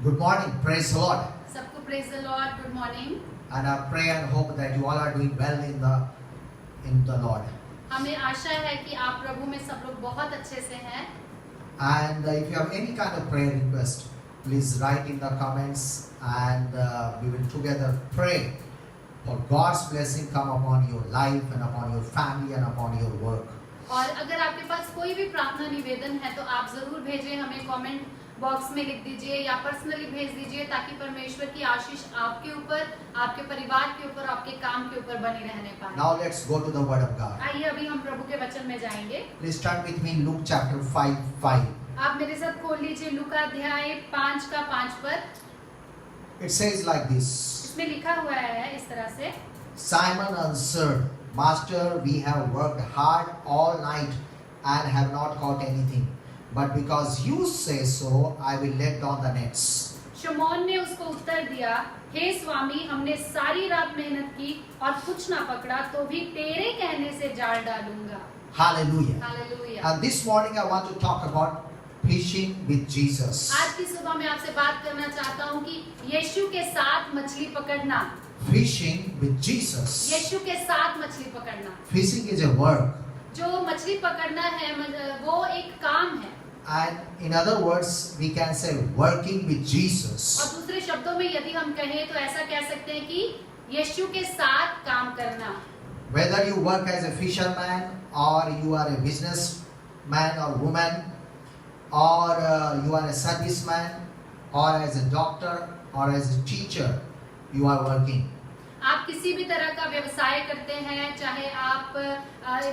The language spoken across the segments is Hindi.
Good morning, praise the Lord. सबको praise the Lord, good morning. And I pray and hope that you all are doing well in the Lord. हमें आशा है कि आप प्रभु में सब लोग बहुत अच्छे से हैं. And if you have any kind of prayer request, please write in the comments, and we will together pray for God's blessing come upon your life and upon your family and upon your work. और अगर आपके पास कोई भी प्रार्थना निवेदन है तो आप जरूर भेजें, हमें कमेंट बॉक्स में लिख दीजिए या पर्सनली भेज दीजिए, ताकि परमेश्वर की आशीष आपके ऊपर, आपके परिवार के ऊपर, आपके काम के ऊपर बनी रहने पाए. Now let's go to the Word of God. आइए अभी हम प्रभु के वचन में जाएंगे. Please turn with me Luke chapter 5:5. आप मेरे साथ खोल लीजिए लूका अध्याय 5 पर. It says like this. इसमें लिखा हुआ है इस तरह से. Simon answered, Master, we have worked hard all night and have not caught anything. But because you say so, I will let down the nets. शमौन ने उसको उत्तर दिया, हे स्वामी, हमने सारी रात मेहनत की और कुछ ना पकड़ा, तो भी तेरे कहने से जाल डालूंगा. Hallelujah. Hallelujah. And this morning I want to talk about fishing with Jesus. आज की सुबह मैं आपसे बात करना चाहता हूँ कि यीशु के साथ मछली पकड़ना. Fishing with Jesus. यीशु के साथ मछली पकड़ना. Fishing is a work. जो मछली पकड़ना है वो एक काम है. And in other words, we can say working with Jesus. और दूसरे शब्दों में यदि हम कहें तो ऐसा कह सकते हैं कि यीशु के साथ काम करना. Whether you work as a fisherman or you are a businessman or woman, or you are a serviceman, or as a doctor or as a teacher, you are working. आप किसी भी तरह का व्यवसाय करते हैं, चाहे आप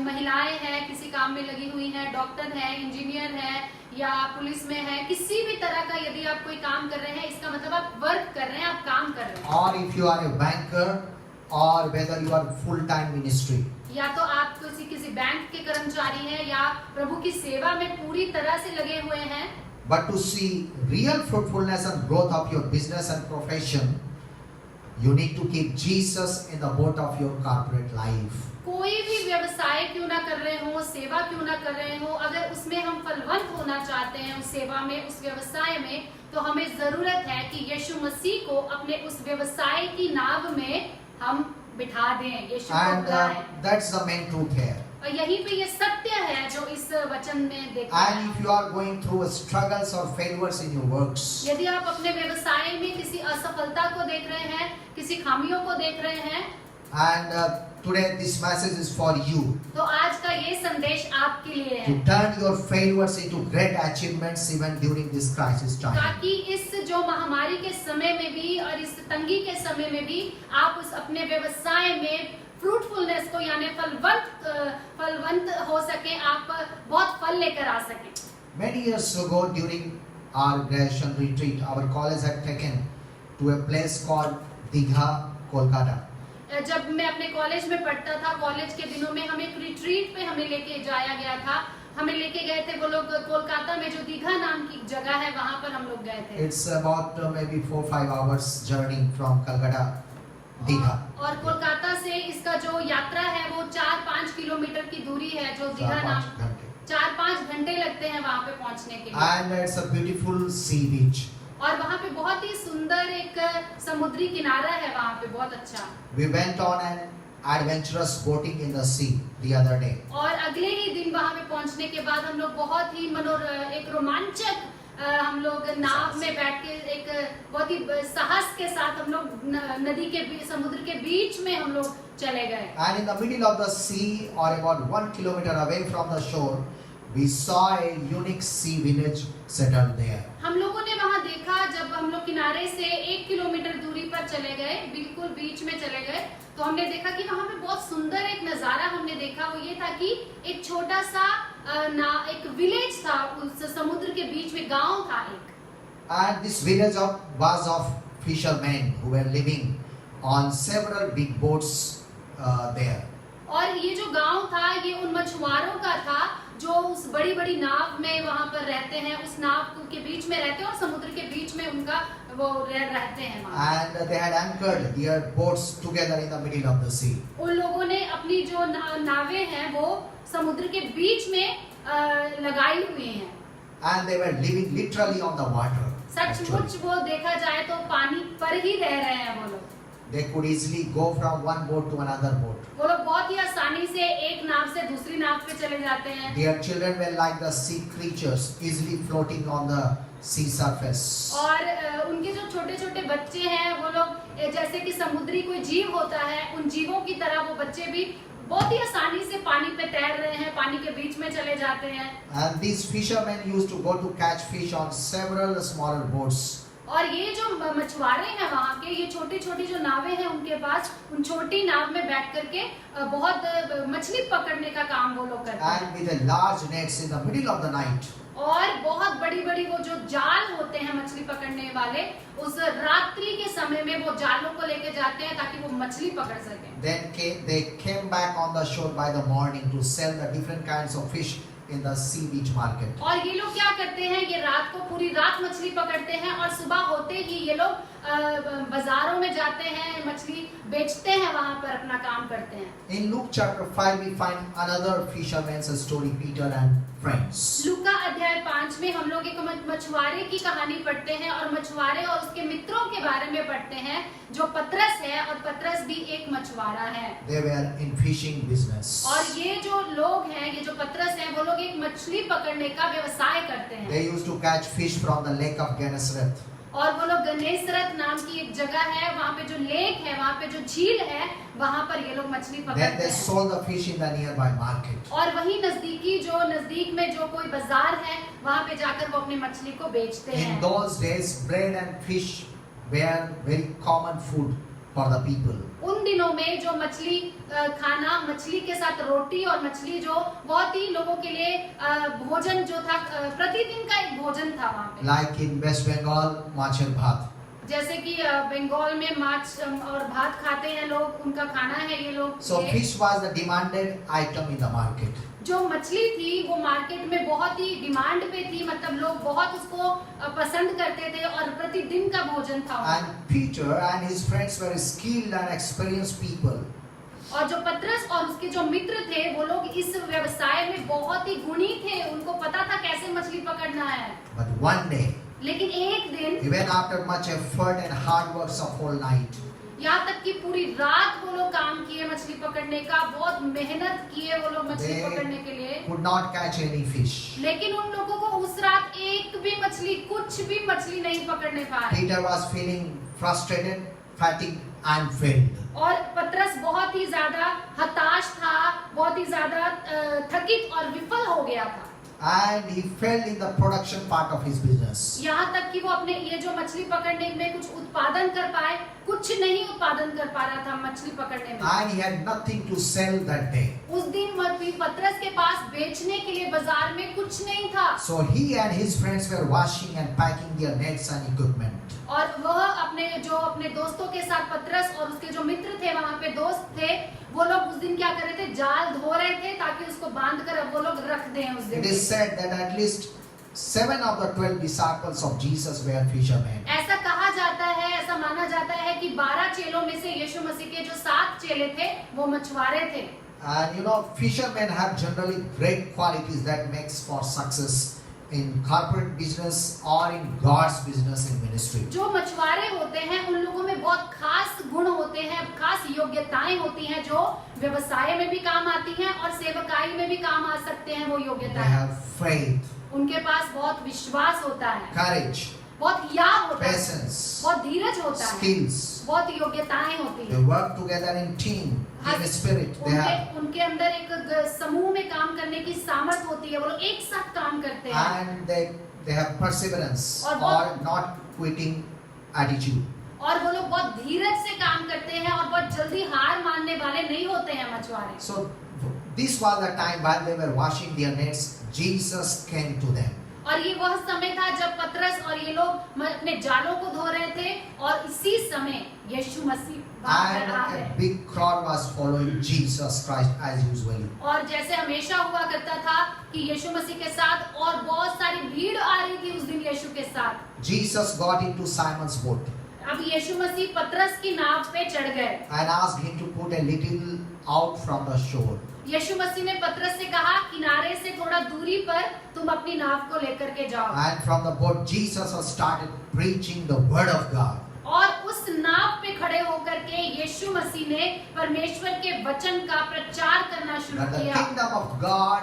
महिलाएं हैं किसी काम में लगी हुई हैं, डॉक्टर हैं, इंजीनियर हैं या पुलिस में हैं, किसी भी तरह का यदि आप कोई काम कर रहे हैं, इसका मतलब आप वर्क कर रहे हैं, आप काम कर रहे हैं. Or if you are a banker, or whether you are full-time ministry. या तो आप किसी बैंक के कर्मचारी हैं या प्रभु की सेवा में पूरी तरह से लगे हुए हैं. But to see real fruitfulness and growth of your business and profession, you need to keep Jesus in the boat of your corporate life. कोई भी व्यवसाय क्यों ना कर रहे हो, सेवा क्यों ना कर रहे हो, अगर उसमें हम फलवंत होना चाहते हैं, उस सेवा में, उस व्यवसाय में, तो हमें जरूरत है कि यीशु मसीह को अपने उस व्यवसाय की नाव में हम बिठा दें. यीशु को And बुलाएं. that's the main truth here. और यहीं पे ये सत्य है जो इस वचन में देखते And हैं. if you are going through struggles or failures in your works, यदि आप अपने व्यवसाय में किसी असफलता को देख रहे हैं, किसी खामियों को देख रहे हैं, and today this message is for you. तो आज का ये संदेश आपके लिए To है, turn your failures into great achievements even during this crisis time. ताकि इस जो महामारी के समय में भी और इस तंगी के समय में भी आप उस अपने व्यवसाय में फ्रूटफुलनेस को यानी फलवंत हो सके, आप बहुत फल लेकर आ सके. Many years ago during our graduation retreat, our college had taken to a place called Digha, Kolkata. जब मैं अपने कॉलेज में पढ़ता था, कॉलेज के दिनों में हमें एक रिट्रीट पे हमें लेके जाया गया था. हमें लेके गए थे वो लोग कोलकाता में जो दीघा नाम की जगह है, वहाँ पर हम लोग गए थे. It's about maybe 4-5 hours journey from Calcutta, Digha. और कोलकाता से इसका जो यात्रा है वो 4-5 किलोमीटर की दूरी है, जो दीघा नाम. 4-5 घंटे लगते हैं वहाँ पे पहुँचने के लिए. And it's a beautiful sea beach. और वहाँ पे बहुत ही सुंदर एक समुद्री किनारा है वहाँ पे, बहुत अच्छा. We went on an adventurous boating in the sea the other day. और अगले ही दिन वहाँ पे पहुँचने के बाद हम लोग बहुत ही एक रोमांचक हम लोग नाव में बैठ के एक बहुत ही साहस के साथ हम लोग नदी के समुद्र के बीच में हम लोग चले गए. And in the middle of the sea, or about 1 kilometer away from the shore, we saw a unique sea village settled there. हम लोगों ने वहाँ देखा, जब हम लोग किनारे से 1 किलोमीटर दूरी पर चले गए, बिल्कुल बीच में चले गए, तो हमने देखा कि वहाँ पे बहुत सुंदर एक नजारा हमने देखा. वो ये था कि एक छोटा सा एक विलेज था, उस समुद्र के बीच में गांव था एक. And this village was of fishermen who were living on several big boats there. और ये जो गांव था ये उन मछुआरों का था जो उस बड़ी बड़ी नाव में वहाँ पर रहते हैं, उस नाव के बीच में रहते हैं और समुद्र के बीच में उनका वो रहते हैं वहाँ. And they had anchored their boats together in the middle of the sea. उन लोगों ने अपनी जो नावें हैं वो समुद्र के बीच में लगाई हुई हैं. And they were living literally on the water. सचमुच वो देखा जाए तो पानी पर ही रह रहे हैं वो लोग। They could easily go from one boat to another boat. वो लोग बहुत ही आसानी से एक नाव से दूसरी नाव पे चले जाते हैं। Their children were like the sea creatures, easily floating on the sea surface. और उनके जो छोटे छोटे बच्चे हैं वो लोग जैसे कि समुद्री कोई जीव होता है, उन जीवों की तरह वो बच्चे भी बहुत ही आसानी से पानी पे तैर रहे हैं, पानी के बीच में चले जाते हैं। And these fishermen used to go to catch fish on several smaller boats. और ये जो मछुआरे हैं वहाँ के, ये छोटी छोटी जो नावें हैं उनके पास, उन छोटी नाव में बैठ करके बहुत मछली पकड़ने का काम वो लोग करते हैं। And with a large nets in the middle of the night. और बहुत बड़ी बड़ी वो जो जाल होते हैं मछली पकड़ने वाले, उस रात्रि के समय में वो जालों को लेके जाते हैं ताकि वो मछली पकड़ सकें। They came back on the shore by the morning to sell the different kinds of fish in the sea beach market. और ये लोग क्या करते हैं, ये रात को पूरी रात मछली पकड़ते हैं और सुबह होते ही ये लोग बाजारों में जाते हैं, मछली बेचते हैं, वहां पर अपना काम करते हैं। In Luke chapter 5 we find another fisherman's story, Peter and friends. लूका अध्याय 5 में हम लोग एक मछुआरे की कहानी पढ़ते हैं और मछुआरे और उसके मित्रों के बारे में पढ़ते हैं, जो पतरस है, और पतरस भी एक मछुआरा है। They were in fishing business. और ये जो लोग हैं, ये जो पतरस हैं, वो लोग एक मछली पकड़ने का व्यवसाय करते हैं। They used to catch fish from the lake of Gennesaret. और वो लोग गनेसरत नाम की एक जगह है, वहाँ पे जो लेक है, वहाँ पे जो झील है, वहाँ पर ये लोग मछली Then पकड़ते they हैं। sold the fish in the nearby market. और वही नजदीक में जो कोई बाजार है, वहाँ पे जाकर वो अपनी मछली को बेचते In हैं। those days, bread and fish were very common food for the people. उन दिनों में जो मछली खाना, मछली के साथ रोटी और मछली जो बहुत ही लोगों के लिए भोजन जो था, प्रतिदिन का एक भोजन था वहाँ पे। Like in West Bengal, machar bhat. जैसे कि बंगाल में माछ और भात खाते हैं लोग, उनका खाना है ये लोग। So ये fish was the demanded item in the market. जो मछली थी वो मार्केट में बहुत ही डिमांड पे थी, मतलब लोग बहुत उसको पसंद करते थे और प्रतिदिन का भोजन था। And Peter and his friends were skilled and experienced people. और जो पतरस और उसके जो मित्र थे, वो लोग इस व्यवसाय में बहुत ही गुणी थे, उनको पता था कैसे मछली पकड़ना है। But one day, लेकिन एक दिन, even after much effort and hard work of whole night, यहाँ तक कि पूरी रात वो लोग काम किए मछली पकड़ने का, बहुत मेहनत किए वो लोग मछली पकड़ने के लिए, could not catch any fish. लेकिन उन लोगों को उस रात एक भी मछली, कुछ भी मछली नहीं पकड़ने पाए। Peter was feeling frustrated, fatigued, and failed. और पतरस बहुत ही ज्यादा हताश था, बहुत ही ज्यादा थकित और विफल हो गया था। And he failed in the production part of his business. यहाँ तक कि वो अपने ये जो मछली पकड़ने में कुछ उत्पादन कर पाए, कुछ नहीं उत्पादन कर पा रहा था मछली पकड़ने में। And he had nothing to sell that day. उस दिन पतरस के पास बेचने के लिए बाजार में कुछ नहीं था। So he and his friends were washing and packing their nets and equipment. और वह अपने दोस्तों के साथ, पतरस और उसके जो मित्र थे, वहाँ पे दोस्त थे, वो लोग उस दिन क्या कर रहे थे, जाल धो रहे थे ताकि उसको बांध कर अब वो लोग रख दें उस दिन। It is said that at least 7 of the 12 disciples of Jesus were fishermen. ऐसा कहा जाता है, ऐसा माना जाता है कि 12 चेलों में से यीशु मसीह के जो 7 चेले थे वो मछुआरे थे। And you know, fishermen have generally great qualities that makes for success in corporate business or in God's business in ministry. जो मछुआरे होते हैं उन लोगों में बहुत खास गुण होते हैं, खास योग्यताएं होती हैं, जो व्यवसाय में भी काम आती हैं और सेवकाई में भी काम आ सकते हैं। वो They योग्यताएं, have faith, उनके पास बहुत विश्वास होता है, courage, बहुत याद होता है, patience, बहुत धीरज होता है, skills. बहुत योग्यताएं होती They हैं। work together in team, in spirit. They have, उनके अंदर एक समूह में काम करने की सामर्थ होती है, वो लोग एक साथ काम करते हैं। and they have perseverance और or not quitting attitude. और वो लोग बहुत धीरज से काम करते हैं और बहुत जल्दी हार मानने वाले नहीं होते हैं मछुआरे। So this was the time while they were washing their nets, Jesus came to them. और ये वह समय था जब पतरस और ये लोग अपने जालों को धो रहे थे, और इसी समय यीशु मसीह वहाँ And पर आ a गए। big crowd was following Jesus Christ as usually. और जैसे हमेशा हुआ करता था कि यीशु मसीह के साथ और बहुत सारी भीड़ आ रही थी उस दिन यीशु के साथ। Jesus got into Simon's boat अब यीशु मसीह पतरस की नाव पे चढ़ गए and asked him to put a little out from the shore. यीशु मसीह ने पतरस से कहा किनारे से थोड़ा दूरी पर तुम अपनी नाव को लेकर के जाओ। And from the boat, Jesus has started preaching the word of God. और उस नाव पे खड़े होकर के यीशु मसीह ने परमेश्वर के वचन का प्रचार करना शुरू That the किया kingdom of God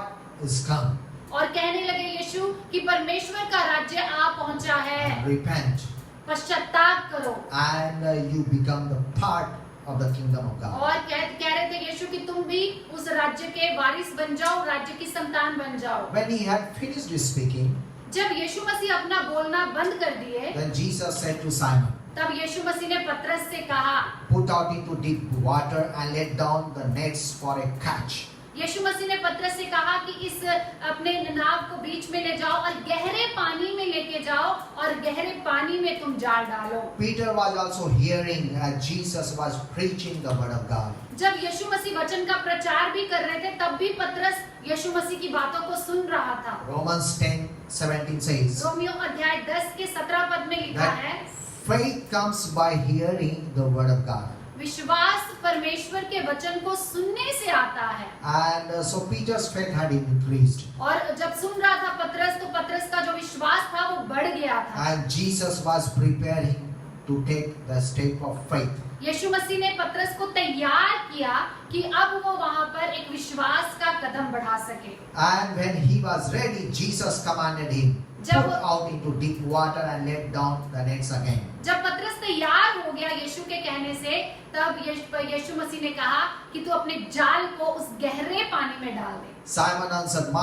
is come. और कहने लगे यीशु कि परमेश्वर का राज्य आ पहुंचा है, Repent पश्चाताप करो। and you become the part of the kingdom of God. और कह रहे थे यीशु कि तुम भी उस राज्य के वारिस बन जाओ, राज्य की संतान बन जाओ। When he had finished speaking, जब यीशु मसीह अपना बोलना बंद कर दिए, then Jesus said to Simon, तब यीशु मसीह ने पतरस से कहा, put out into deep water and let down the nets for a catch. यीशु मसीह ने पतरस से कहा कि इस अपने नाव को बीच में ले जाओ और गहरे पानी में लेके जाओ और गहरे पानी में तुम जाल डालो। Peter was also hearing as Jesus was preaching the word of God. जब यीशु मसीह वचन का प्रचार भी कर रहे थे, तब भी पतरस यीशु मसीह की बातों को सुन रहा था। Romans 10:17 says रोमियो अध्याय 10 के 17 पद में लिखा that है, faith comes by hearing the word of God. विश्वास परमेश्वर के वचन को सुनने से आता है। And so Peter's faith had increased. और जब सुन रहा था पतरस, तो पतरस का जो विश्वास था वो बढ़ गया था। And Jesus was preparing to take the step of faith. यीशु मसीह ने पतरस को तैयार किया कि अब वो वहां पर एक विश्वास का कदम बढ़ा सके। And when he was ready, Jesus commanded him, जब- put out into deep water and let down the nets again. जब पतरस तैयार हो गया यीशु के कहने से, तब यीशु मसीह ने कहा कि तू अपने जाल को उस गहरे पानी में डाल दे। Simon answered,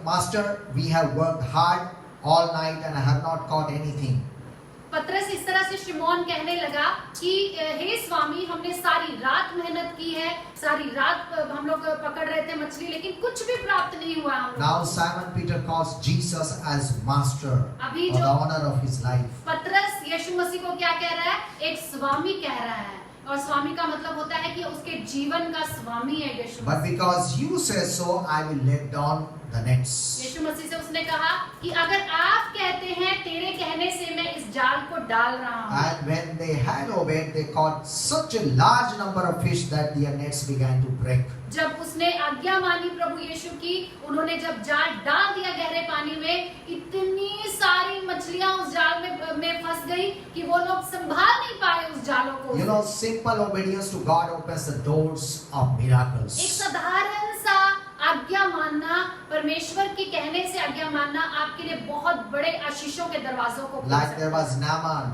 Master, we have worked hard all night and have not caught anything. पतरस इस तरह से शिमोन कहने लगा कि हे स्वामी, हमने सारी रात मेहनत की है, सारी रात हम लोग पकड़ रहे थे मछली, लेकिन कुछ भी प्राप्त नहीं हुआ हम लोग। Now Simon Peter calls Jesus as Master अभी for the जो honor of his life. पतरस यीशु मसीह को क्या कह रहा है? एक स्वामी कह रहा है, और स्वामी का मतलब होता है कि उसके जीवन का स्वामी है यीशु But Masih. because you say so, I will let down the nets. यीशु मसीह से उसने कहा कि अगर आप कहते हैं, तेरे कहने से मैं इस जाल को डाल रहा हूँ। And when they had obeyed, they caught such a large number of fish that their nets began to break. जब उसने आज्ञा मानी प्रभु यीशु की, उन्होंने जब जाल डाल दिया गहरे पानी में, इतनी सारी मछलियां उस जाल में फंस गई कि वो लोग संभाल नहीं पाए उस जालों को। You know, simple obedience to God opens the doors of एक miracles. साधारण सा आज्ञा मानना, परमेश्वर के कहने से आज्ञा मानना आपके लिए बहुत बड़े आशीषों के दरवाजों को खोल Like there सकता was Naaman,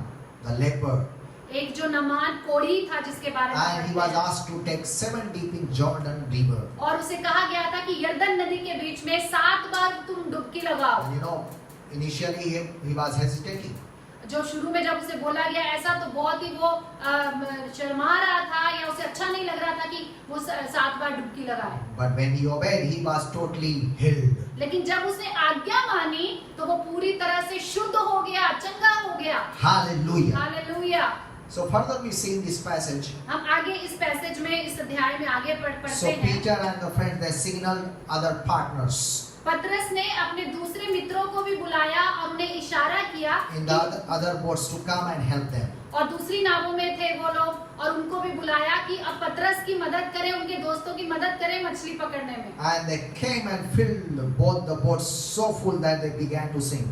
the leper, है। एक जो नमान कोढ़ी था जिसके बारे में and he was पढ़ते हैं, asked to take 7 deep in Jordan River. और उसे कहा गया था कि यरदन नदी के बीच में 7 बार तुम डुबकी लगाओ। And you know, initially he was hesitating. जो शुरू में जब उसे बोला गया ऐसा, तो बहुत ही वो शर्मा रहा था या उसे अच्छा नहीं लग रहा था कि वो 7 बार डुबकी लगाए। But when he obeyed, he was totally healed. लेकिन जब उसने आज्ञा मानी, तो वो पूरी तरह से शुद्ध हो गया, चंगा हो गया। Hallelujah. Hallelujah. So further we see in this passage, हम आगे इस पैसेज में, इस अध्याय में आगे पढ़ते so हैं। Peter and the friends, they signaled other partners पतरस ने अपने दूसरे मित्रों को भी बुलाया और उन्हें इशारा किया in the other boats to come and help them. और दूसरी नावों में थे वो लोग, और उनको भी बुलाया कि अब पतरस की मदद करें, उनके दोस्तों की मदद करें मछली पकड़ने में। And they came and filled both the boats so full that they began to sink.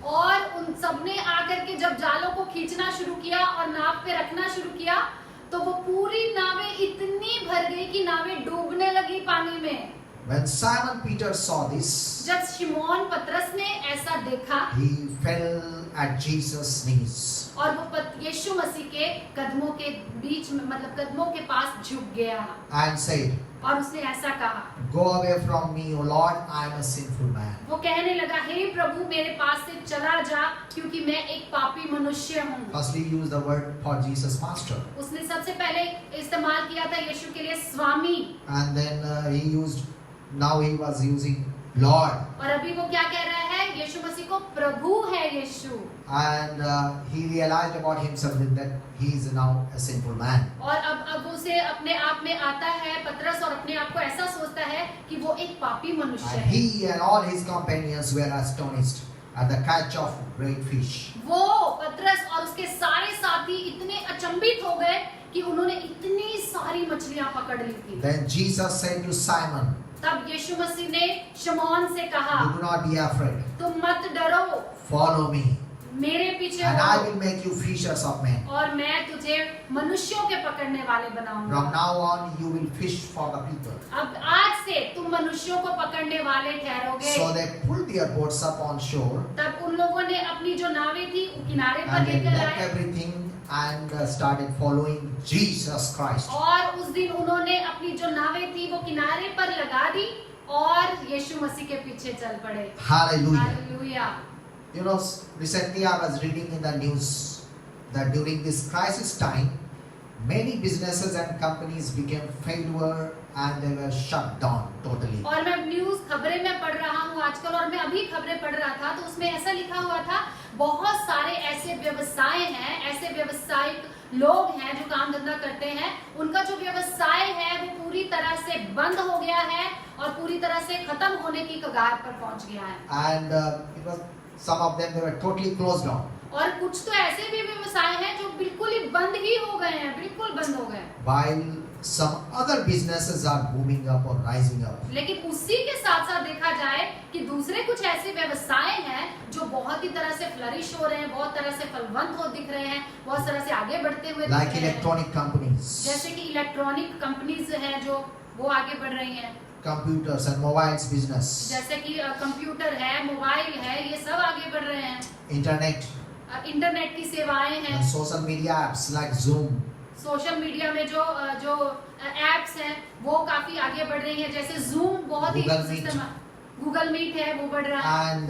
और उन सबने आकर के जब जालों को खींचना शुरू किया और नाव पे रखना शुरू किया, तो वो पूरी नावें इतनी भर गई कि नावें डूबने लगी पानी में। When Simon Peter saw this, जब शिमोन पतरस ने ऐसा देखा, he fell at Jesus' knees. और वो यीशु मसीह के कदमों के बीच में, मतलब कदमों के पास झुक गया And said, और उसने ऐसा कहा, Go away from me, O Lord, I am a sinful man. वो कहने लगा, हे प्रभु मेरे पास से चला जा, क्योंकि मैं एक पापी मनुष्य हूँ। Firstly, he used the word for Jesus, Master. उसने सबसे पहले इस्तेमाल किया था यीशु के लिए स्वामी, And then now he was using Lord. और अभी वो क्या कह रहा है? यीशु मसीह को प्रभु है यीशु। And he realized about himself that he is now a sinful man. और अब उसे अपने आप में आता है पतरस, और अपने आप को ऐसा सोचता है कि वो एक पापी मनुष्य And है। he and all his companions were astonished at the catch of great fish. वो पतरस और उसके सारे साथी इतने अचंभित हो गए कि उन्होंने इतनी सारी मछलियां पकड़ ली थी। Then Jesus said to Simon, तब यीशु मसीह ने शमौन से कहा, You do not be afraid. तुम मत डरो, Follow me, मेरे पीछे and I हो will make you fishers of men. और मैं तुझे मनुष्यों के पकड़ने वाले From बनाऊंगा। now on, you will fish for the people. अब आज से तुम मनुष्यों को पकड़ने वाले ठहरोगे। So they pulled their boats up on shore, तब उन लोगों ने अपनी जो नावें थी वो किनारे पर and they लेकर left आए everything and started following Jesus Christ. और उस दिन उन्होंने अपनी जो नावें थी वो किनारे पर लगा दी और यीशु मसीह के पीछे चल पड़े। Hallelujah. Hallelujah. You know, recently I was reading in the news that during this crisis time, many businesses and companies became failure and they were shut down totally. और मैं न्यूज़ खबरें में पढ़ रहा हूँ आजकल, और मैं अभी खबरें पढ़ रहा था तो उसमें ऐसा लिखा हुआ था, बहुत सारे ऐसे व्यवसाय हैं, ऐसे व्यवसायिक लोग हैं जो काम धंधा करते हैं, उनका जो व्यवसाय है वो पूरी तरह से बंद हो गया है और पूरी तरह से खत्म होने की कगार पर पहुंच गया है। And it was some of them, they were totally closed down. और कुछ तो ऐसे भी व्यवसाय हैं जो बिल्कुल ही बंद ही हो गए हैं, बिल्कुल बंद हो गए। While some other businesses are booming up or rising up. लेकिन उसी के साथ साथ देखा जाए कि दूसरे कुछ ऐसे व्यवसाय हैं जो बहुत ही तरह से फ्लरिश हो रहे हैं, बहुत तरह से फलवंत हो दिख रहे हैं, बहुत तरह से आगे बढ़ते हुए दिख Like रहे हैं। electronic companies, जैसे कि इलेक्ट्रॉनिक कंपनीज हैं जो वो आगे बढ़ रही हैं, computers and mobiles business, जैसे कि कंप्यूटर है, मोबाइल है, ये सब आगे बढ़ रहे हैं। internet इंटरनेट की सेवाएं हैं, and social media apps like Zoom, social media में जो एप्स हैं वो काफी आगे बढ़ रही हैं, जैसे जूम बहुत ही Google Meet. गूगल मीट है वो बढ़ रहा है, and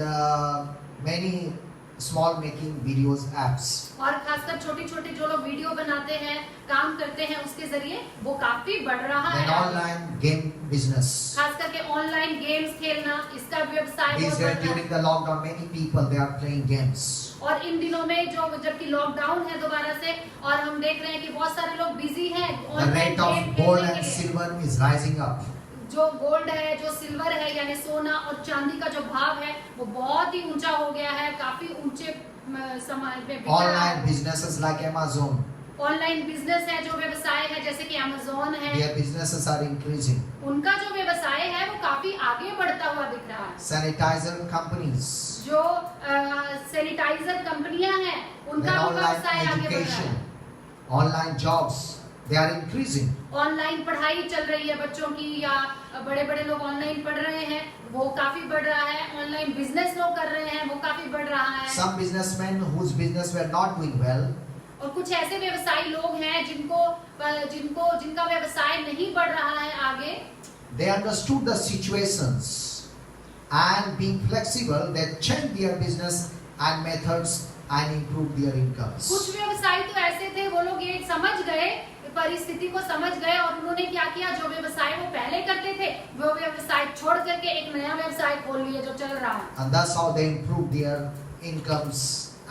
many small making videos apps. और खासकर छोटे छोटे जो लोग वीडियो बनाते हैं, काम करते हैं, उसके जरिए वो काफी बढ़ रहा Then है। online game business. खास करके ऑनलाइन गेम्स खेलना, इसका व्यवसाय These बहुत days बढ़ रहा during है। the lockdown, many people they are playing games. और इन दिनों में जो जबकि लॉकडाउन है दोबारा से, और हम देख रहे हैं कि बहुत सारे लोग बिजी हैं The online rate of game gold खेलने and के लिए। silver is rising up. जो गोल्ड है, जो सिल्वर है, यानी सोना और चांदी का जो भाव है वो बहुत ही ऊंचा हो गया है, काफी ऊंचे समाज में बिक रहा Online है। businesses like Amazon, online business है, जो व्यवसाय है जैसे कि अमेज़न है, their businesses are increasing. उनका जो व्यवसाय है वो काफी आगे बढ़ता हुआ दिख रहा है। Sanitizer companies, जो सैनिटाइजर कंपनियां हैं उनका then भी online व्यवसाय आगे बढ़ रहा education, है। online jobs, they are increasing. Online पढ़ाई चल रही है बच्चों की, या बड़े बड़े लोग ऑनलाइन पढ़ रहे हैं, वो काफी बढ़ रहा है। ऑनलाइन बिजनेस लोग कर रहे हैं, वो काफी बढ़ रहा है। Some businessmen whose business were not doing well, और कुछ ऐसे व्यवसायी लोग हैं जिनका व्यवसाय नहीं बढ़ रहा है आगे, they understood the situations and being flexible, they changed their business and methods and improved their incomes. कुछ व्यवसायी तो ऐसे थे, वो लोग ये समझ गए, परिस्थिति को समझ गए, और उन्होंने क्या किया, जो व्यवसाय वो पहले करते थे वो व्यवसाय छोड़ करके एक नया व्यवसाय खोल लिए जो चल रहा है। And that's how they improved their incomes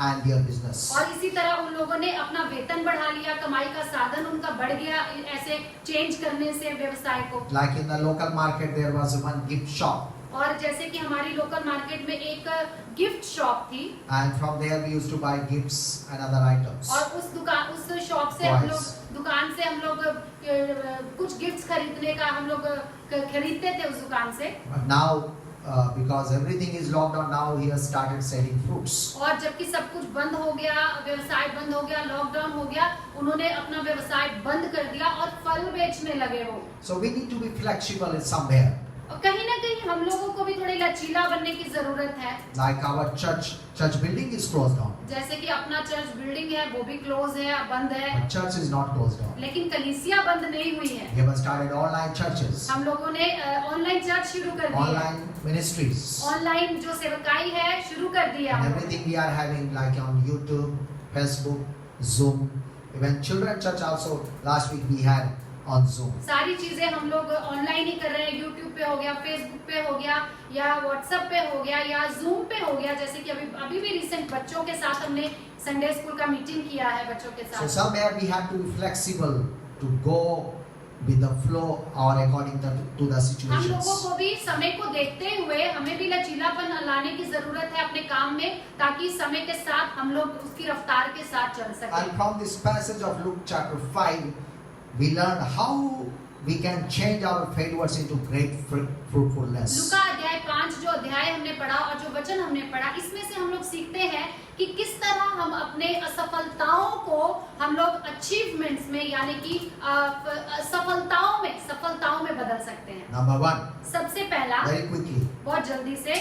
and their business. और इसी तरह उन लोगों ने अपना वेतन बढ़ा लिया, कमाई का साधन उनका बढ़ गया ऐसे चेंज करने से व्यवसाय को। Like in the local market, there was one gift shop, और जैसे कि हमारी लोकल मार्केट में एक गिफ्ट शॉप थी, and from there we used to buy gifts and other items. और उस शॉप से हम लोग, दुकान से हम लोग कुछ गिफ्ट्स खरीदने का हम लोग खरीदते थे उस दुकान से। But now, because everything is locked down, now he has started selling fruits. और जबकि सब कुछ बंद हो गया, व्यवसाय बंद हो गया, लॉकडाउन हो गया, उन्होंने अपना व्यवसाय बंद कर दिया और फल बेचने लगे वो। So we need to be flexible in somewhere. और कहीं ना कहीं हम लोगों को भी थोड़ी लचीला बनने की जरूरत है। Like our church building is closed down. जैसे कि अपना चर्च बिल्डिंग है वो भी क्लोज है, बंद है, But church is not closed down. लेकिन कलीसिया बंद नहीं हुई है। We have started online churches, हम लोगों ने ऑनलाइन चर्च शुरू कर दिया, online ministries, ऑनलाइन जो सेवकाई है शुरू कर दिया। and everything we are having like on YouTube, Facebook, Zoom. Even children church also last week we had on Zoom. सारी चीजें हम लोग ऑनलाइन ही कर रहे हैं, यूट्यूब पे हो गया, फेसबुक पे हो गया, या व्हाट्सएप पे हो गया, या जूम पे हो गया। जैसे कि अभी भी रिसेंट बच्चों के साथ हमने संडे स्कूल का मीटिंग किया है बच्चों के So साथ। somewhere we have to be flexible to go with the flow or according to the हम situations. लोगों को भी समय को देखते हुए हमें भी लचीलापन लाने की जरूरत है अपने काम में, ताकि समय के साथ हम लोग उसकी रफ्तार के साथ चल सकें। And from this passage of Luke chapter 5, we learn how we can change our failures into great fruitfulness. लूका अध्याय 5 जो अध्याय हमने पढ़ा और जो वचन हमने पढ़ा, इसमें से हम लोग सीखते हैं कि किस तरह हम अपने असफलताओं को हम लोग अचीवमेंट्स में यानी कि सफलताओं में बदल सकते हैं। Number one, सबसे पहला, very quickly, बहुत जल्दी से,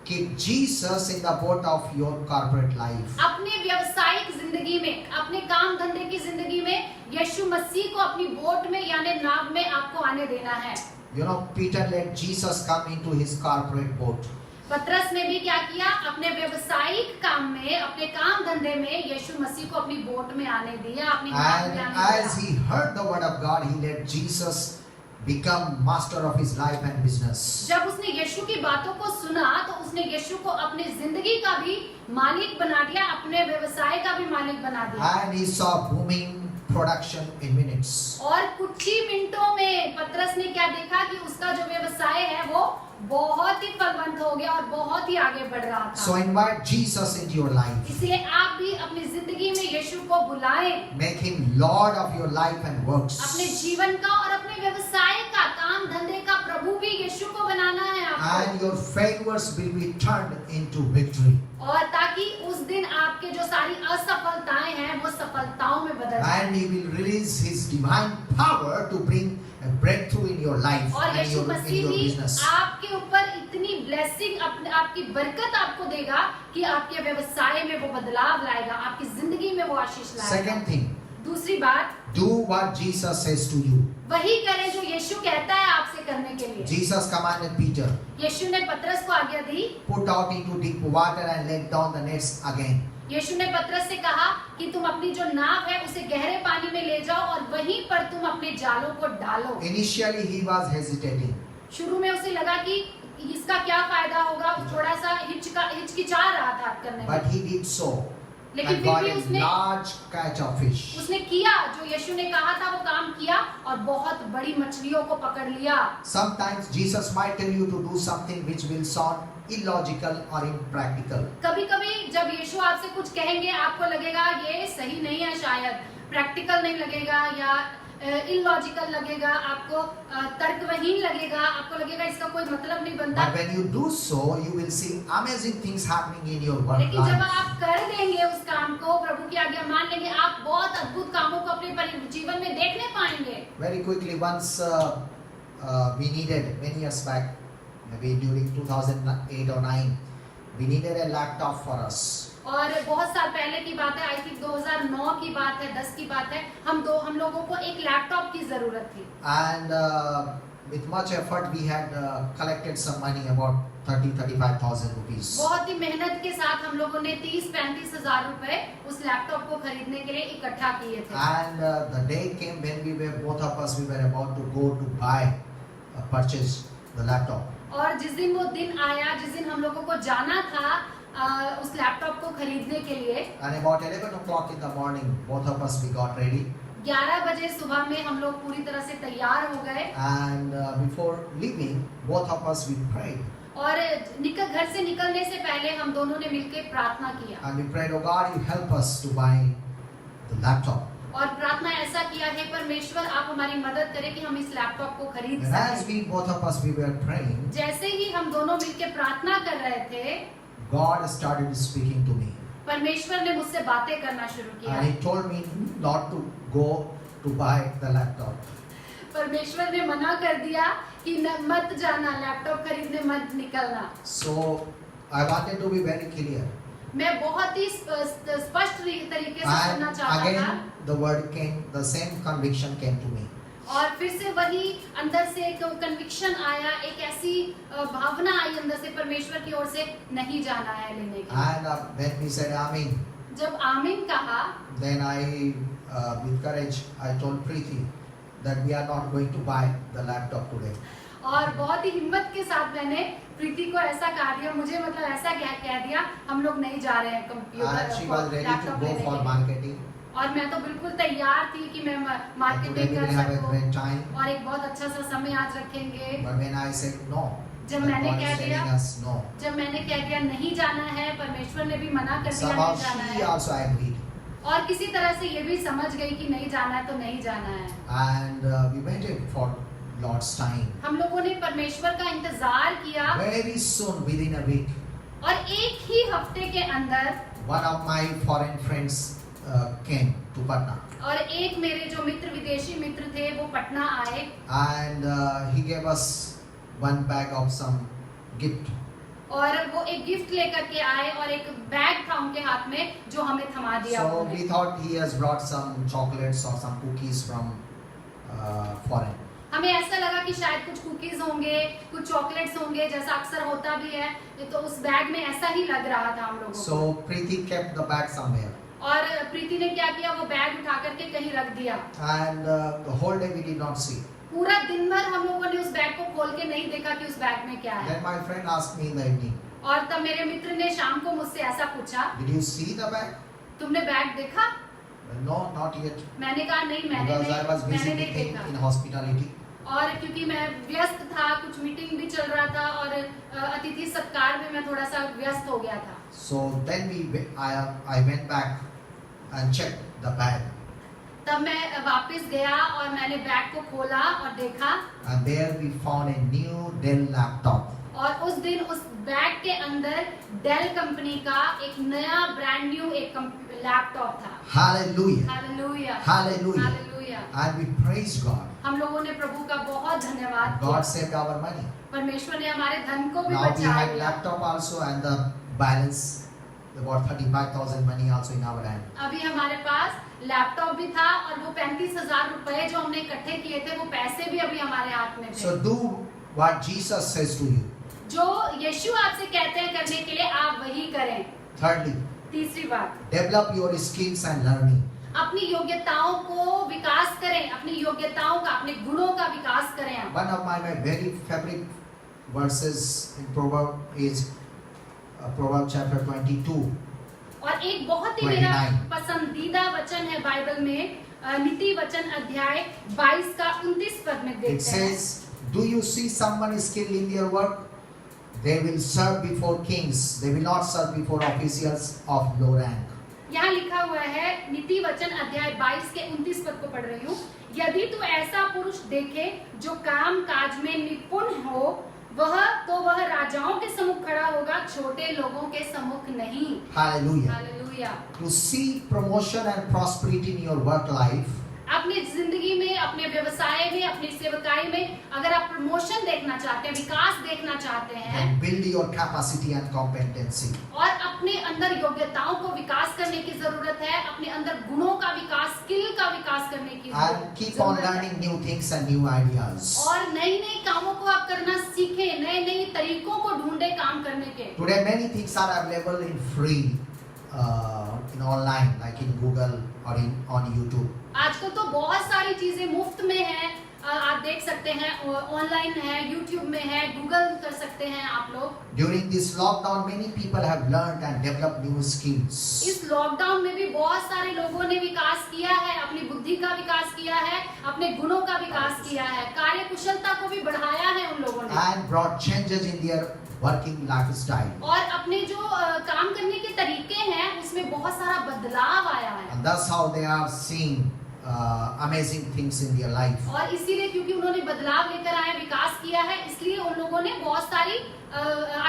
keep Jesus in the boat of your corporate life. अपने व्यावसायिक जिंदगी में, अपने काम धंधे की जिंदगी में यीशु मसीह को अपनी बोट में यानी नाव में आपको आने देना है। You know, Peter let Jesus come into his corporate boat. पतरस ने भी क्या किया? अपने व्यावसायिक काम में, अपने काम धंधे में यीशु मसीह को अपनी बोट में आने दिया, अपनी नाव में And आने as दिया। he heard the word of God, he let Jesus become master of his life and business. जब उसने यीशु की बातों को सुना तो उसने यीशु को अपने जिंदगी का भी मालिक बना दिया, अपने व्यवसाय का भी मालिक बना दिया। And he saw booming production in minutes. और कुछ ही मिनटों में पतरस ने क्या देखा कि उसका जो व्यवसाय है वो बहुत ही फलवंत हो गया और बहुत ही आगे बढ़ रहा था। So invite Jesus into your life. इसलिए आप भी अपनी जिंदगी में यीशु को बुलाएं, Make him Lord of your life and works. अपने जीवन का और अपने व्यवसाय का, काम धंधे का प्रभु भी यीशु को बनाना है आपको। And your failures will be turned into victory. और ताकि उस दिन आपके जो सारी असफलताएं हैं वो सफलताओं में बदल जाए। And he will release his divine power to bring a breakthrough in your life और and Yeshu in Masih your भी business. आपके ऊपर इतनी ब्लेसिंग, आपकी बरकत आपको देगा कि आपके व्यवसाय में वो बदलाव लाएगा, आपकी जिंदगी में वो आशीष लाएगा। Second thing, दूसरी बात, do what Jesus says to you. वही करें जो यीशु कहता है आपसे करने के लिए। Jesus commanded Peter, यीशु ने पतरस को आज्ञा दी, put out into deep water and let down the nets again. यीशु ने पतरस से कहा कि तुम अपनी जो नाव है उसे गहरे पानी में ले जाओ और वहीं पर तुम अपने जालों को डालो। Initially he was hesitating, शुरू में उसे लगा कि इसका क्या फायदा होगा, थोड़ा सा हिचकिचा रहा था करने में, but he did so लेकिन and फिर got भी a large catch of fish. उसने किया जो यीशु ने कहा था, वो काम किया और बहुत बड़ी मछलियों को पकड़ लिया। Sometimes Jesus might tell you to do something which will sound illogical or impractical. कभी-कभी जब यीशु आपसे कुछ कहेंगे आपको लगेगा ये सही नहीं है, शायद प्रैक्टिकल नहीं लगेगा या इलॉजिकल लगेगा, आपको तर्कहीन लगेगा, आपको लगेगा इसका कोई मतलब नहीं बनता। But when you do so, you will see amazing things happening in your work लेकिन जब life. आप कर देंगे उस काम को, प्रभु की आज्ञा मान लेंगे, आप बहुत अद्भुत कामों को अपने जीवन में देखने पाएंगे। Very quickly, once we needed many years back, maybe during 2008 or 9, we needed a laptop for us. और बहुत साल पहले की बात है, आई थिंक 2009 की बात है, 10 की बात है, हम लोगों को एक लैपटॉप की जरूरत थी। And with much effort, we had collected some money, about 30,000-35,000 rupees. बहुत ही मेहनत के साथ हम लोगों ने 30-35 हजार रुपए उस लैपटॉप को खरीदने के लिए इकट्ठा किए थे। And the day came when both of us we were about to go to buy, purchase the laptop. और जिस दिन वो दिन आया, जिस दिन हम लोगों को जाना था उस लैपटॉप को खरीदने के लिए, And about 11 o'clock in the morning, both of us we got ready. 11 बजे सुबह में हम लोग पूरी तरह से तैयार हो गए And before leaving, both of us we prayed. और घर से निकलने से पहले हम दोनों ने मिलकर प्रार्थना किया। And we prayed, oh God, you help us to buy the laptop. और प्रार्थना ऐसा किया है, परमेश्वर आप हमारी मदद करें कि हम इस लैपटॉप को खरीद And as सकें। both of us we were praying, जैसे ही हम दोनों मिलकर प्रार्थना कर रहे थे, God started speaking to me. परमेश्वर ने मुझसे बातें करना शुरू किया। And He told me not to go to buy the laptop. परमेश्वर ने मना कर दिया कि मत जाना, लैपटॉप खरीदने मत निकलना। So I wanted to be very clear. मैं बहुत ही स्पष्ट तरीके से And सुनना चाहता था again the word came, the same conviction came to me. और फिर से वही अंदर से एक कन्विक्शन आया, एक ऐसी भावना आई अंदर से परमेश्वर की ओर से, नहीं जाना है लेने के। And when we said Amen, जब आमीन कहा, then I with courage I told Preeti that we are not going to buy the laptop today. और बहुत ही हिम्मत के साथ मैंने प्रीति को ऐसा कहा दिया, मुझे मतलब ऐसा कह दिया, हम लोग नहीं जा रहे हैं And she was ready to laptop go लेने for के लिए। marketing. और मैं तो बिल्कुल तैयार थी कि मैं Today मार्केटिंग we कर will have a सकूं great time. और एक बहुत अच्छा सा समय आज रखेंगे। But when I said no, जब that मैंने God कह is दिया, telling us no. जब मैंने कह दिया नहीं जाना है, परमेश्वर ने भी मना कर दिया Somehow नहीं जाना she है, also agreed. और किसी तरह से ये भी समझ गई कि नहीं जाना है तो नहीं जाना है। And we waited for Lord's time. हम लोगों ने परमेश्वर का इंतजार किया Very soon, within a week, और एक ही हफ्ते के अंदर one of my foreign friends came to Patna. और एक मेरे जो मित्र विदेशी मित्र थे वो पटना आए And he gave us one bag of some gift. और वो एक गिफ्ट लेकर के आए और एक बैग था उनके हाथ में जो हमें थमा दिया So उन्होंने। we thought he has brought some chocolates or some cookies from foreign. हमें ऐसा लगा कि शायद कुछ कुकीज होंगे, कुछ चॉकलेट्स होंगे, जैसा अक्सर होता भी है, तो उस बैग में ऐसा ही लग रहा था हम लोगों को। So Preeti kept the bag somewhere. और प्रीति ने क्या किया, वो बैग उठा करके कहीं रख दिया। And the whole day we did not see. पूरा दिन भर हम लोगों ने उस बैग को खोल के नहीं देखा कि उस बैग में क्या है। Then my friend asked me in the evening, और तब मेरे मित्र ने शाम को मुझसे ऐसा पूछा, did you see the bag? तुमने बैग देखा? No, not yet. मैंने कहा नहीं, Because I was busy मैंने नहीं with him देखा। in hospitality. और क्योंकि मैं व्यस्त था, कुछ मीटिंग भी चल रहा था और अतिथि सत्कार में मैं थोड़ा सा व्यस्त हो गया था। So then I went back and checked the bag. तब मैं वापस गया और मैंने बैग को खोला और देखा And there we found a new Dell laptop. और उस दिन उस बैग के अंदर डेल कंपनी का एक नया ब्रांड न्यू एक लैपटॉप था। Hallelujah. Hallelujah, Hallelujah. Hallelujah. And we praise God. हम लोगों ने प्रभु का बहुत धन्यवाद किया। God saved our money. परमेश्वर ने हमारे धन को भी Now we बचा had लिया। laptop also and the balance about 35,000 money also in our hand. अभी हमारे पास लैपटॉप भी था और वो 35,000 रुपए जो हमने इकट्ठे किए थे वो पैसे भी अभी हमारे हाथ में थे। So do what Jesus says to you. जो यीशु आपसे कहते हैं करने के लिए आप वही करें। Thirdly, तीसरी बात, develop your skills and learning. अपनी योग्यताओं को विकास करें, अपनी योग्यताओं का, अपने गुणों का विकास करें आप। One of my very favorite verses in Proverbs is Proverbs chapter 22. और एक बहुत ही मेरा 29 पसंदीदा वचन है बाइबल में, नीति वचन अध्याय 22 का 29 पद में It देखते हैं। says, do you see someone skilled in their work? They will serve before kings. They will not serve before officials of low rank. यहाँ लिखा हुआ है, नीति वचन अध्याय 22 के 29 पद को पढ़ रही हूँ। यदि तू ऐसा पुरुष देखे जो काम काज में निपुण हो, वह राजाओं के सम्मुख खड़ा होगा, छोटे लोगों के सम्मुख नहीं। Hallelujah. Hallelujah. To see promotion and prosperity in your work life, अपनी जिंदगी में, अपने व्यवसाय में, अपनी सेवकाई में अगर आप प्रमोशन देखना चाहते हैं, विकास देखना चाहते हैं and build your capacity and competency. और अपने अंदर योग्यताओं को विकास करने की जरूरत है, अपने अंदर गुणों का विकास, स्किल का विकास करने की And keep on जरूरत है। learning new things and new ideas. और नई नई कामों को आप करना सीखें, नए नए तरीकों को ढूंढे काम करने के। Today many things are available in free in online like in Google or on YouTube. आजकल तो बहुत सारी चीजें मुफ्त में हैं, आप देख सकते हैं, ऑनलाइन है, यूट्यूब में है, गूगल कर सकते हैं आप लोग। During this lockdown many people have learned and developed new skills. इस लॉकडाउन में भी बहुत सारे लोगों ने विकास किया है, अपनी बुद्धि का विकास किया है, अपने गुणों का विकास किया है, कार्य कुशलता को भी बढ़ाया है उन लोगों ने And brought changes in their working lifestyle. और अपने जो काम करने के तरीके हैं उसमें बहुत सारा बदलाव आया है। And that's how they are seeing amazing things in their life. और इसीलिए क्योंकि उन्होंने बदलाव लेकर आया, विकास किया है, इसलिए उन लोगों ने बहुत सारी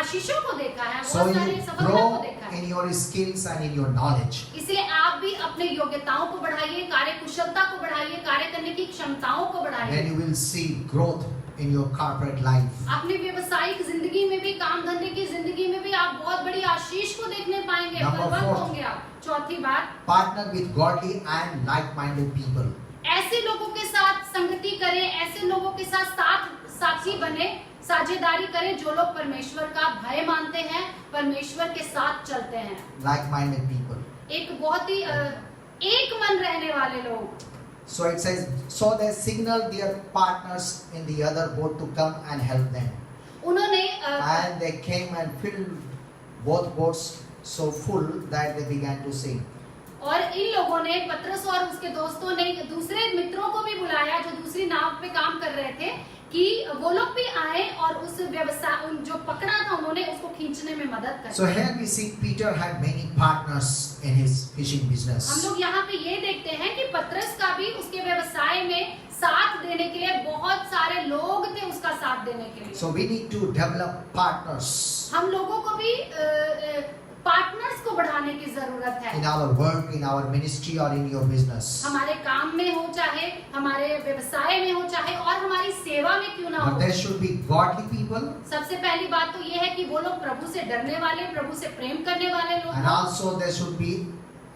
आशीषों को देखा है, So बहुत you सारी सफलता को grow देखा है। in your skills and in your knowledge. इसलिए आप भी अपने योग्यताओं को बढ़ाइए, कार्य कुशलता को बढ़ाइए, कार्य करने की क्षमताओं को बढ़ाइए। Then you will see growth in your corporate life. अपनी व्यवसायिक जिंदगी में भी, काम धंधे की जिंदगी में भी आप बहुत बड़ी आशीष को देखने पाएंगे, Number फलवंत 4. होंगे आप। चौथी बात, Partner with godly and like-minded people. ऐसे लोगों के साथ संगति करें, ऐसे लोगों के साथ साथी बने, साझेदारी करें जो लोग परमेश्वर का भय मानते हैं, परमेश्वर के साथ चलते हैं। Like-minded people. एक बहुत ही एक मन रहने वाले लोग। So it says, so they signal their partners in the other boat to come and help them. उन्होंने And they came and filled both boats so full that they began to sing. और इन लोगों ने, पतरस और उसके दोस्तों ने दूसरे मित्रों को भी बुलाया बताया जो दूसरी नाव पे काम कर रहे थे कि वो लोग भी आए और उस व्यवसाय जो पकड़ा था उन्होंने उसको खींचने में मदद कर। So here we see Peter had many partners in his fishing business. हम लोग यहाँ पे ये देखते हैं कि पतरस का भी उसके व्यवसाय में साथ देने के लिए बहुत सारे लोग थे उसका साथ देने के लिए। So we need to develop partners हम लोगों को भी पार्टनर्स को बढ़ाने की जरूरत है in our work, in our ministry or in your business. हमारे काम में हो चाहे हमारे व्यवसाय में हो चाहे और हमारी सेवा में क्यों ना But हो। there should be godly people सबसे पहली बात तो ये है कि वो लोग प्रभु से डरने वाले, प्रभु से प्रेम करने वाले लोग and हों। also there should be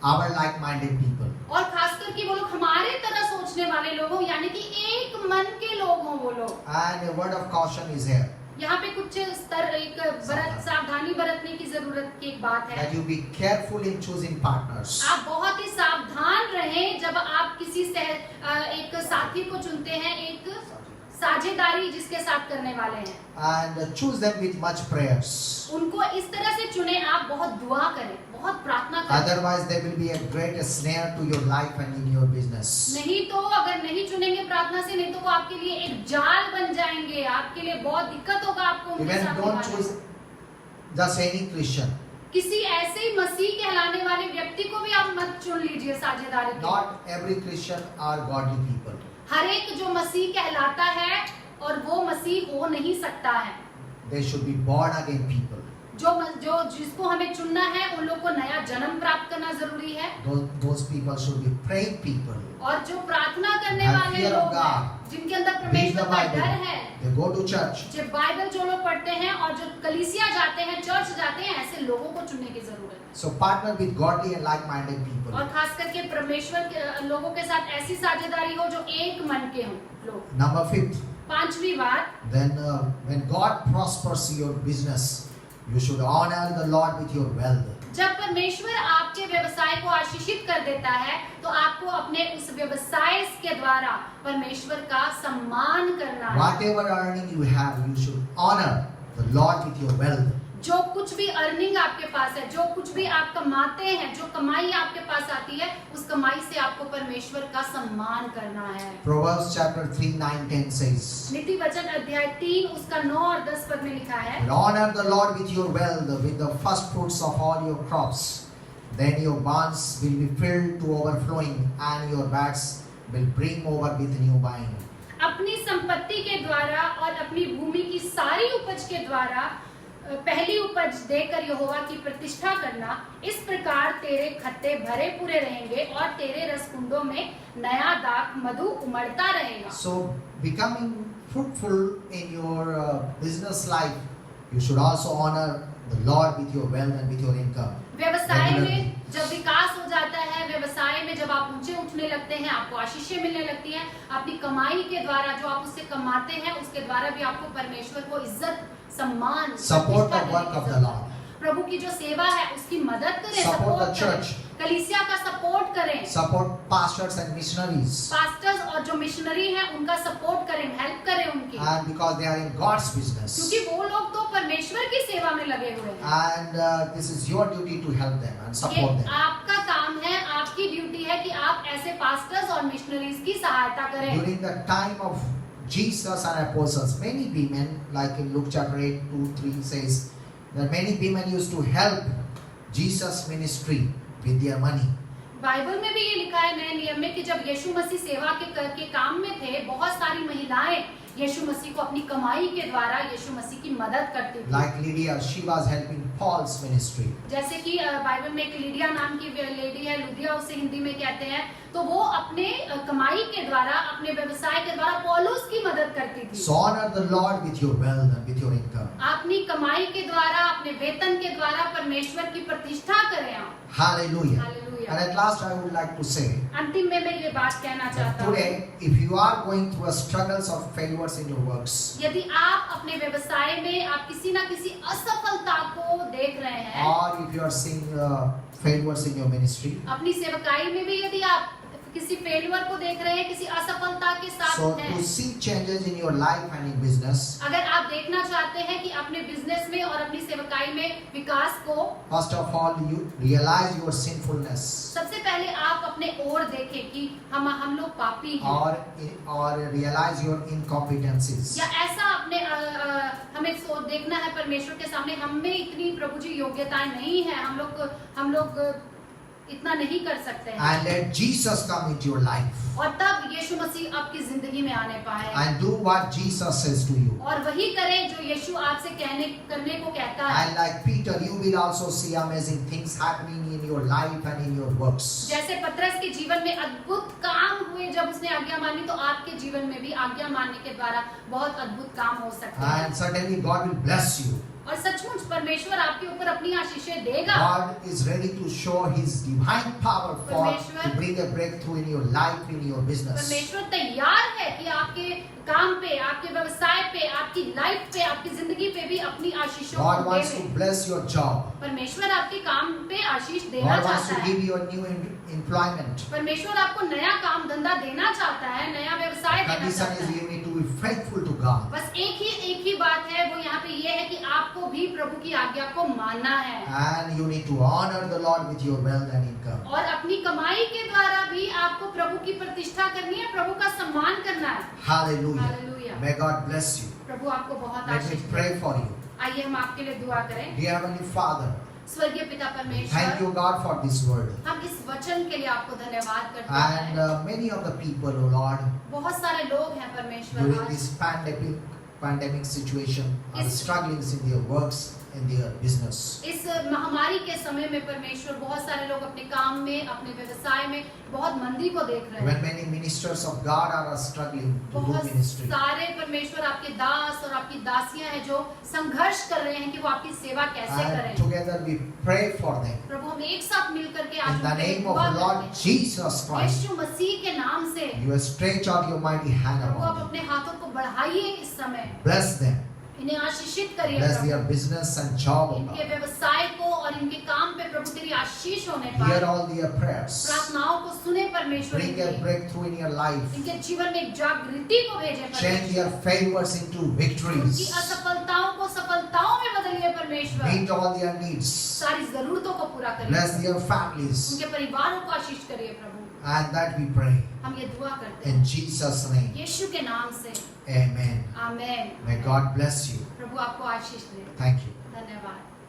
our like-minded people. और खासकर कि वो लोग हमारे तरह सोचने वाले लोग हों, यानी कि एक मन के लोग हों वो लोग। And a word of caution is here यहाँ पे कुछ स्तर एक सावधानी बरतने की जरूरत की एक बात है। that you be careful in choosing partners. आप बहुत ही सावधान रहें जब आप किसी से एक साथी को चुनते हैं, एक साझेदारी जिसके साथ करने वाले हैं, And choose them with much prayers. उनको इस तरह से चुने आप बहुत दुआ करें, बहुत प्रार्थना करें। Otherwise there will be a great snare to your life and in your business. नहीं तो अगर नहीं चुनेंगे प्रार्थना से, नहीं तो वो आपके लिए एक जाल बन जाएंगे, आपके लिए बहुत दिक्कत होगा आपको उनके Even साथ don't निभाने choose में। just any Christian. किसी ऐसे ही मसीह कहलाने वाले व्यक्ति को भी आप मत चुन लीजिए साझेदारी के लिए। Not every Christian are godly people. हर एक जो मसीह कहलाता है और वो मसीह हो नहीं सकता है। They should be born again people. जो जिसको हमें चुनना है उन लोग को नया जन्म प्राप्त करना जरूरी है। Those people should be praying people. और जो प्रार्थना करने Have वाले fear of लोग हैं, God. जिनके अंदर Read परमेश्वर the का Bible. डर है, They go to church. जो बाइबल जो लोग पढ़ते हैं और जो कलीसिया जाते हैं, चर्च जाते हैं, ऐसे लोगों को चुनने की जरूरत है। So partner with godly and like-minded people. और खास करके परमेश्वर के लोगों के साथ ऐसी साझेदारी हो जो एक मन के हों लोग। Number 5. पांचवी बात, Then when God prospers your business, you should honor the Lord with your wealth. जब परमेश्वर आपके व्यवसाय को आशीषित कर देता है तो आपको अपने उस व्यवसाय के द्वारा परमेश्वर का सम्मान करना है। Whatever earning you have, you should honor the Lord with your wealth. जो कुछ भी अर्निंग आपके पास है, जो कुछ भी आप कमाते हैं, जो कमाई आपके पास आती है, उस कमाई से आपको परमेश्वर का सम्मान करना है। Proverbs chapter 3, 9, 10 says, नीति वचन अध्याय 3 उसका 9 और 10 पद में लिखा है, "And honor the Lord with your wealth, with the first fruits of all your crops. Then your barns will be filled to overflowing, and your bags will bring over with new wine." अपनी संपत्ति के द्वारा और अपनी भूमि की सारी उपज के द्वारा पहली उपज देकर यहोवा की प्रतिष्ठा करना, इस प्रकार तेरे खत्ते भरे पूरे रहेंगे और तेरे रसकुंडों में नया दाख मधु उमड़ता रहेगा। So becoming fruitful in your business life, you should also honor the Lord with your wealth and with your income. व्यवसाय में जब विकास हो जाता है, व्यवसाय में जब आप ऊंचे उठने लगते हैं, आपको आशीषें मिलने लगती हैं, अपनी कमाई के द्वारा जो आप उससे कमाते हैं उसके द्वारा भी आपको परमेश्वर को इज्जत, सम्मान, Support the प्रतिष्ठा work देने of की the जरूरत Lord. है। प्रभु की जो सेवा है उसकी मदद करें, Support the सपोर्ट church. करें, कलीसिया का सपोर्ट करें, Support pastors and missionaries. Pastors और जो मिशनरी हैं उनका सपोर्ट करें, हेल्प करें उनकी, And because they are in God's business. क्योंकि वो लोग तो परमेश्वर की सेवा में लगे हुए हैं। And this is your duty to help them and ये support them. आपका काम है, आपकी ड्यूटी है कि आप ऐसे पास्टर्स और मिशनरीज की सहायता करें। During the time of Jesus and apostles, many women, like in Luke chapter 8, 2, 3 says, that many women used to help Jesus' ministry with their money. Bible में भी ये लिखा है नए नियम में कि जब यीशु मसीह सेवा के काम में थे, बहुत सारी महिलाएं यीशु मसीह को अपनी कमाई के द्वारा यीशु मसीह की मदद करती थी। Like Lydia, she was helping Paul's ministry. जैसे कि बाइबल में एक लिडिया नाम की लेडी है, लुदिया उसे हिंदी में कहते हैं, तो वो अपने कमाई के द्वारा, अपने व्यवसाय के द्वारा पौलुस की मदद करती थी। So honor the Lord with your wealth and with your income. अपनी कमाई के द्वारा, अपने वेतन के द्वारा परमेश्वर की प्रतिष्ठा करें आप। Hallelujah. Hallelujah. And at last I would like to say, अंतिम में मैं ये बात कहना that चाहता हूँ, today, if you are going through a struggles or failures in your works, यदि आप अपने व्यवसाय में आप किसी ना किसी असफलता को देख रहे हैं, or if you are seeing failures in your ministry, अपनी सेवकाई में भी यदि आप किसी फेलियर को देख रहे हैं, किसी असफलता के साथ So हैं। to see changes in your life and in business, अगर आप देखना चाहते हैं कि अपने बिजनेस में और अपनी सेवकाई में विकास को, first of all you realize your sinfulness सबसे पहले आप अपने ओर देखें कि हम लोग पापी हैं, or realize your incompetencies. या ऐसा अपने हमें देखना है परमेश्वर के सामने हम में इतनी प्रभु जी योग्यताएं नहीं है, हम लोग इतना नहीं कर सकते हैं। And let Jesus come into your life और तब यीशु मसीह आपकी जिंदगी में आने पाए and do what Jesus says to you. और वही करें जो यीशु आपसे करने को कहता है। And like Peter, you will also see amazing things happening in your life and in your works. जैसे पतरस के जीवन में अद्भुत काम हुए जब उसने आज्ञा मानी, तो आपके जीवन में भी आज्ञा मानने के द्वारा बहुत अद्भुत काम हो सकते हैं। And certainly God will bless you. और सचमुच परमेश्वर आपके ऊपर अपनी आशीषें देगा। God is ready to show His divine power to परमेश्वर- bring a breakthrough in your life, in your business. परमेश्वर तैयार है कि आपके काम पे, आपके व्यवसाय पे, आपकी लाइफ पे, आपकी जिंदगी पे भी अपनी आशीषों God को wants to they. bless your job. परमेश्वर आपके काम पे आशीष देना God wants चाहता to है। give you a new employment. परमेश्वर आपको नया काम धंधा देना चाहता है, नया व्यवसाय देना Condition चाहता is है। you need to be faithful to God. बस एक ही बात है, वो यहाँ पे ये है कि आपको भी प्रभु की आज्ञा को मानना है And you need to honor the Lord with your wealth and income. और अपनी कमाई के द्वारा भी आपको प्रभु की प्रतिष्ठा करनी है, प्रभु का सम्मान करना है। Hallelujah. Hallelujah. May God bless you. प्रभु आपको बहुत Let me Ashish they. pray for you. आइए हम आपके लिए दुआ करें। Dear Heavenly Father, स्वर्गीय पिता thank परमेश्वर, you God for this word. हम इस वचन के लिए आपको धन्यवाद करते And हैं। many of the people, oh Lord, बहुत सारे लोग हैं परमेश्वर during आज this pandemic situation are Yes. struggling in their works, in their business. इस महामारी के समय में परमेश्वर बहुत सारे लोग अपने काम में, अपने व्यवसाय में बहुत मंदी को देख रहे When हैं। many ministers of God are struggling to do बहुत ministry. सारे परमेश्वर आपके दास और आपकी दासियां हैं जो संघर्ष कर रहे हैं कि वो आपकी सेवा कैसे And करें। together we pray for them. प्रभु हम एक साथ मिलकर के आज In the उनके लिए name of दुआ the करते Lord हैं। Jesus Christ, यीशु मसीह के नाम से you stretch out your mighty hand प्रभु आप upon them. अपने हाथों को बढ़ाइए इस समय, Bless them. इन्हें आशीषित करिए Bless Prabhu. their business and job, oh इनके God. व्यवसाय को और इनके काम पे प्रभु तेरी आशीष होने Hear पाए। all their prayers. प्रार्थनाओं को सुने परमेश्वर Bring a इनकी। breakthrough in your life. इनके जीवन में एक जागृति को भेजे Change परमेश्वर। their failures into उनकी victories. असफलताओं को सफलताओं में बदलिए परमेश्वर। Meet all their needs. सारी जरूरतों को पूरा Bless करिए। their families. उनके परिवारों को आशीष करिए प्रभु। And that we pray. हम ये दुआ करते हैं In Jesus' name. यीशु के नाम से। Amen. Amen. May God bless you. प्रभु आपको आशीष दे। Thank you. धन्यवाद।